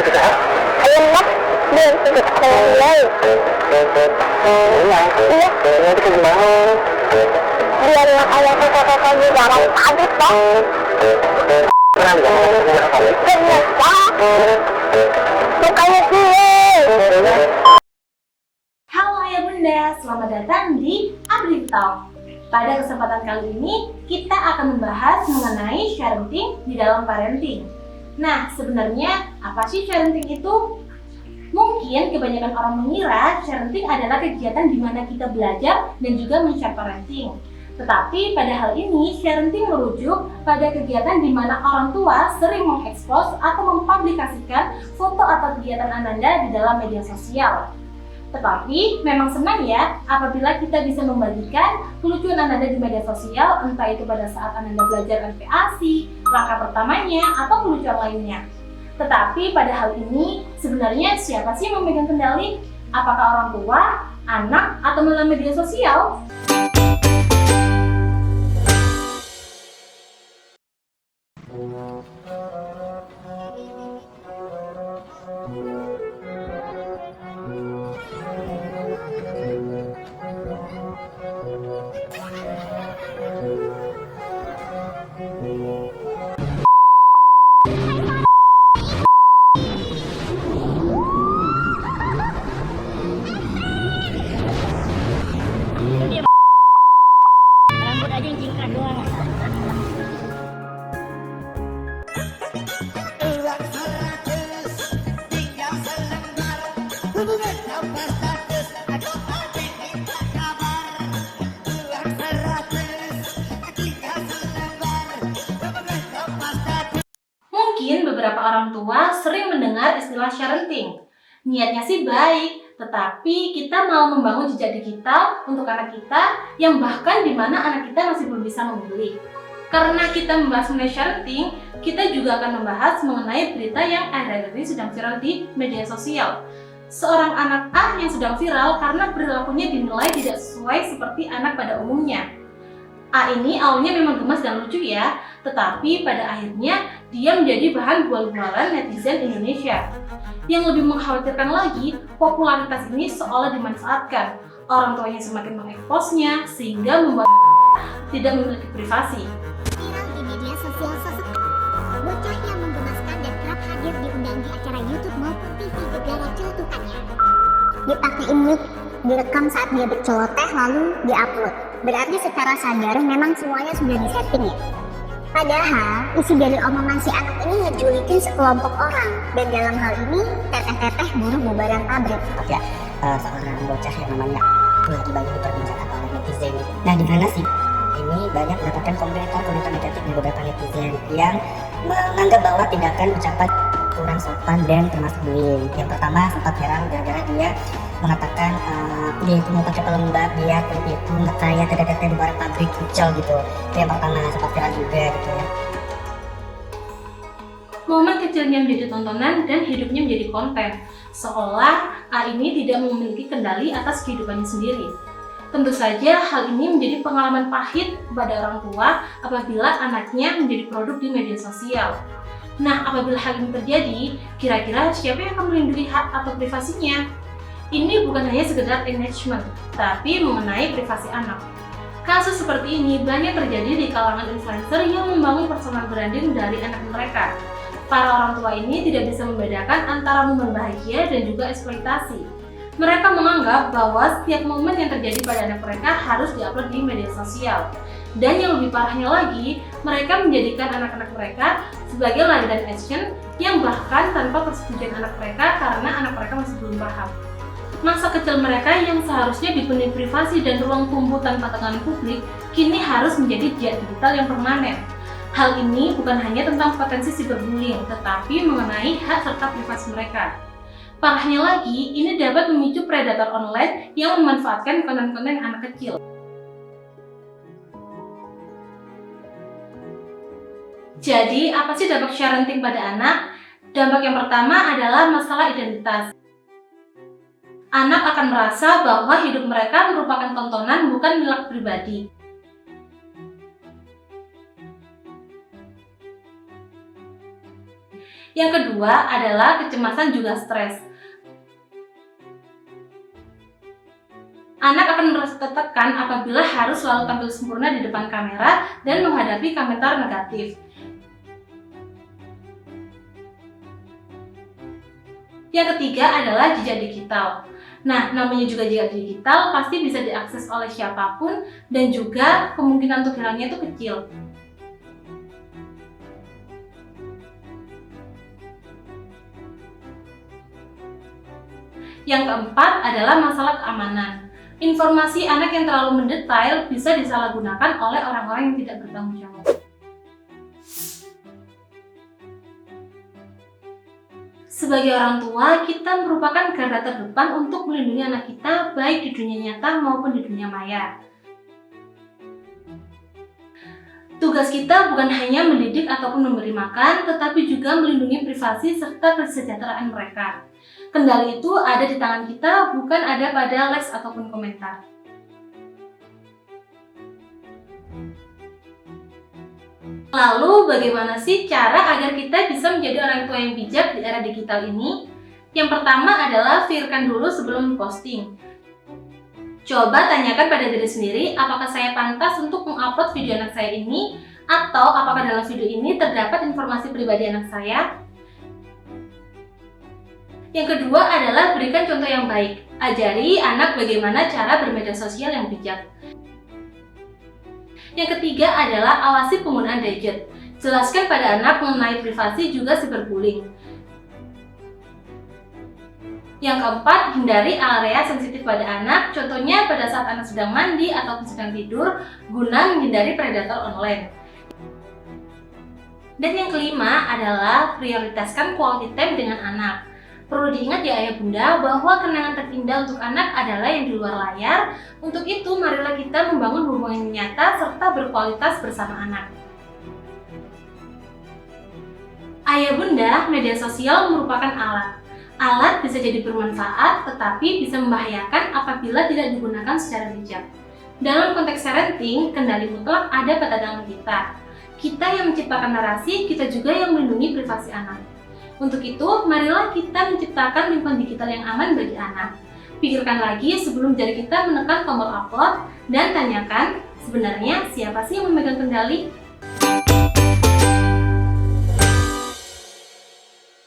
Ayun na, doon sa kulay. Iya. Nanti ke gimana? Biar nggak kayak kata-kata di dalam pabrik dong. Kenapa? Bukannya gue. Halo Ayah Bunda, selamat datang di Abri Talk. Pada kesempatan kali ini, kita akan membahas mengenai parenting di dalam parenting. Nah, sebenarnya apa sih parenting itu? Mungkin kebanyakan orang mengira parenting adalah kegiatan di mana kita belajar dan juga men-share parenting. Tetapi pada hal ini, parenting merujuk pada kegiatan di mana orang tua sering mengekspos atau mempublikasikan foto atau kegiatan Ananda di dalam media sosial. Tetapi memang senang ya apabila kita bisa membagikan kelucuan Ananda di media sosial, entah itu pada saat Ananda belajar NPASI, langkah pertamanya, atau kelucuan lainnya. Tetapi pada hal ini sebenarnya siapa sih yang memegang kendali? Apakah orang tua, anak, atau malah media sosial? Rambut aja yang cingkrang doang. Mungkin beberapa orang tua sering mendengar istilah parenting. Niatnya sih baik, tetapi kita mau membangun jejak digital untuk anak kita yang bahkan di mana anak kita masih belum bisa memilih. Karena kita membahas mengenai parenting, kita juga akan membahas mengenai berita yang akhir-akhir ini sedang viral di media sosial. Seorang anak A yang sedang viral karena perilakunya dinilai tidak sesuai seperti anak pada umumnya. A ini awalnya memang gemas dan lucu ya, tetapi pada akhirnya dia menjadi bahan bual-bualan netizen Indonesia. Yang lebih mengkhawatirkan lagi, popularitas ini seolah dimanfaatkan. Orang tuanya semakin mengeksposnya sehingga membuat tidak memiliki privasi. Viral di media sosial sosok bocah yang menggemaskan dan kerap hadir diundang di acara YouTube maupun TV gegara celutukannya. Dipakai mic, direkam saat dia berceloteh lalu diupload. Berarti secara sadar memang semuanya sudah disetting ya. Padahal isi dari omongan si anak ini ngejulitin sekelompok orang, dan dalam hal ini teteh-teteh buruh bubaran pabrik. Ya, seorang bocah yang namanya lagi banyak diperbincangkan oleh netizen. Nah, di mana sih ini banyak mendapatkan komentar negatif di beberapa netizen yang menganggap bahwa tindakan ucapan kurang sopan dan termasuk bullying. Yang pertama sempat viral gara-gara dia mengatakan dia itu mau pakai pelembab biar kulit itu nggak kayak teteh-teteh di barang pabrik kucel gitu. Itu yang pertama, sempat viral juga gitu ya. Momen kecilnya menjadi tontonan dan hidupnya menjadi konten, seolah A ini tidak memiliki kendali atas kehidupannya sendiri. Tentu saja hal ini menjadi pengalaman pahit kepada orang tua apabila anaknya menjadi produk di media sosial. Nah, apabila hal ini terjadi, kira-kira siapa yang akan melindungi hak atau privasinya? Ini bukan hanya sekedar engagement, tapi mengenai privasi anak. Kasus seperti ini banyak terjadi di kalangan influencer yang membangun personal branding dari anak mereka. Para orang tua ini tidak bisa membedakan antara momen bahagia dan juga eksploitasi. Mereka menganggap bahwa setiap momen yang terjadi pada anak mereka harus diupload di media sosial. Dan yang lebih parahnya lagi, mereka menjadikan anak-anak mereka sebagai layanan action yang bahkan tanpa persetujuan anak mereka karena anak mereka masih belum paham. Masa kecil mereka yang seharusnya dipenuhi privasi dan ruang tumbuh tanpa tekanan publik, kini harus menjadi jejak digital yang permanen. Hal ini bukan hanya tentang potensi cyberbullying, tetapi mengenai hak serta privasi mereka. Parahnya lagi, ini dapat memicu predator online yang memanfaatkan konten-konten anak kecil. Jadi, apa sih dampak parenting pada anak? Dampak yang pertama adalah masalah identitas. Anak akan merasa bahwa hidup mereka merupakan tontonan bukan milik pribadi. Yang kedua adalah kecemasan juga stres. Anak akan merasa tertekan apabila harus selalu tampil sempurna di depan kamera dan menghadapi komentar negatif. Yang ketiga adalah jejak digital. Nah, namanya juga jejak digital pasti bisa diakses oleh siapapun dan juga kemungkinan untuk hilangnya itu kecil. Yang keempat adalah masalah keamanan. Informasi anak yang terlalu mendetail bisa disalahgunakan oleh orang-orang yang tidak bertanggung jawab. Sebagai orang tua, kita merupakan garda terdepan untuk melindungi anak kita baik di dunia nyata maupun di dunia maya. Tugas kita bukan hanya mendidik ataupun memberi makan, tetapi juga melindungi privasi serta kesejahteraan mereka. Kendali itu ada di tangan kita, bukan ada pada likes ataupun komentar. Lalu bagaimana sih cara agar kita bisa menjadi orang tua yang bijak di era digital ini? Yang pertama adalah pikirkan dulu sebelum posting. Coba tanyakan pada diri sendiri, apakah saya pantas untuk mengupload video anak saya ini? Atau apakah dalam video ini terdapat informasi pribadi anak saya? Yang kedua adalah berikan contoh yang baik. Ajari anak bagaimana cara bermedia sosial yang bijak. Yang ketiga adalah awasi penggunaan gadget. Jelaskan pada anak mengenai privasi juga cyberbullying. Yang keempat, hindari area sensitif pada anak, contohnya pada saat anak sedang mandi ataupun sedang tidur, guna menghindari predator online. Dan yang kelima adalah prioritaskan quality time dengan anak. Perlu diingat ya ayah bunda bahwa kenangan terindah untuk anak adalah yang di luar layar. Untuk itu, marilah kita membangun hubungan nyata serta berkualitas bersama anak. Ayah bunda, media sosial merupakan alat. Alat bisa jadi bermanfaat, tetapi bisa membahayakan apabila tidak digunakan secara bijak. Dalam konteks parenting, kendali mutlak ada pada tangan kita. Kita yang menciptakan narasi, kita juga yang melindungi privasi anak. Untuk itu, marilah kita menciptakan lingkungan digital yang aman bagi anak. Pikirkan lagi sebelum jari kita menekan tombol upload dan tanyakan, sebenarnya siapa sih yang memegang kendali?